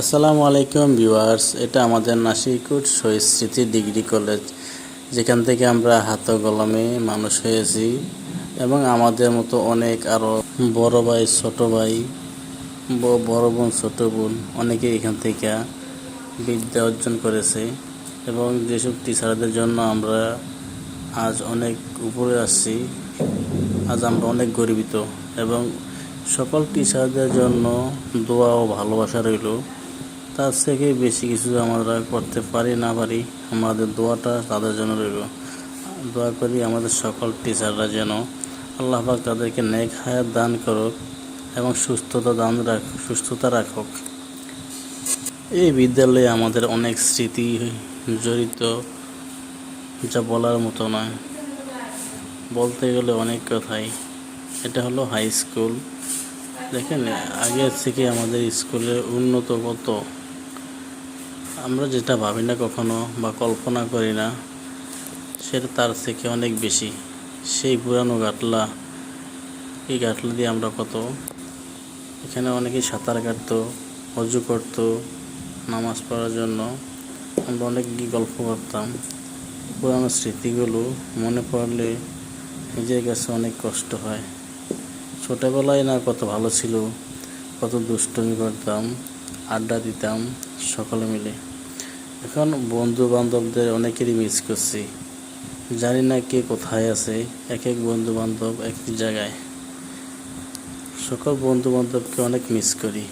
আসসালামু আলাইকুম ভিউয়ার্স, এটা আমাদের নাসিরকোট শহীদ স্মৃতি ডিগ্রি কলেজ, যেখান থেকে আমরা হাতে কলমে মানুষ হয়েছি এবং আমাদের মতো অনেক আরও বড় ভাই, ছোট ভাই, বড় বোন, ছোট বোন অনেকে এখান থেকে বিদ্যা অর্জন করেছে এবং যেসব টিচারদের জন্য আমরা আজ অনেক উপরে আসছি। আজ আমরা অনেক গর্বিত এবং সকল টিচারদের জন্য দোয়া ও ভালোবাসা রইল। তার থেকে বেশি কিছু আমরা করতে পারি না পারি, আমাদের দোয়াটা তাদের জন্য রইল। দোয়া করি আমাদের সকল টিচাররা যেন আল্লাহ পাক তাদেরকে নেক হায়াত দান করুক এবং সুস্থতা রাখুক। এই বিদ্যালয়ে আমাদের অনেক স্মৃতি জড়িত, যা বলার মতো নয়। বলতে গেলে অনেক কথাই। এটা হলো হাই স্কুল। দেখেন, আগের থেকে আমাদের স্কুলের উন্নত কত, আমরা যেটা ভাবি না কখনো বা কল্পনা করি না, সেটা তার থেকে অনেক বেশি। সেই পুরানো গাটলা, এই গাটলা দিয়ে আমরা এখানে অনেকেই সাঁতার কাটতো, অজু করতো, নামাজ পড়ার জন্য আমরা অনেক গল্প করতাম। পুরানো স্মৃতিগুলো মনে পড়লে নিজের কাছে অনেক কষ্ট হয়। ছোটোবেলায় না কত ভালো ছিল, কত দুষ্টুমি করতাম, আড্ডা দিতাম সকলে মিলে। এখন বন্ধু বান্ধবদের অনেকেরই মিস করছি, জানি না কে কোথায় আছে। এক এক বন্ধু বান্ধব এক জায়গায়, সকল বন্ধু বান্ধবকে অনেক মিস করি।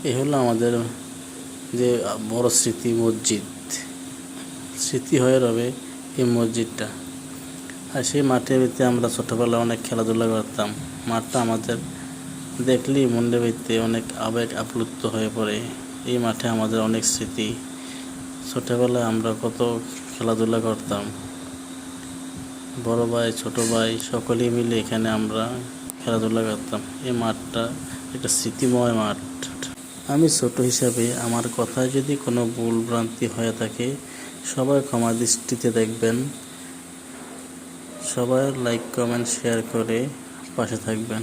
এ হলো আমাদের যে বড় স্মৃতি, মসজিদ। স্মৃতি হয়ে রবে এই মসজিদটা। আর সেই মাঠের ভিতরে আমরা ছোটোবেলায় অনেক খেলাধুলা করতাম। মাঠটা আমাদের দেখলেই মনের ভিতরে অনেক আবেগ আপ্লুত হয়ে পড়ে। এই মাঠে আমাদের অনেক স্মৃতি। ছোটোবেলায় আমরা কত খেলাধুলা করতাম, বড় ভাই, ছোট ভাই সকলেই মিলে এখানে আমরা খেলাধুলা করতাম। এই মাঠটা একটা স্মৃতিময় মাঠ। আমি ছোট হিসাবে আমার কথায় যদি কোনো ভুল ভ্রান্তি হয়ে থাকে, সবাই ক্ষমা দৃষ্টিতে দেখবেন। সবাই লাইক, কমেন্ট, শেয়ার করে পাশে থাকবেন।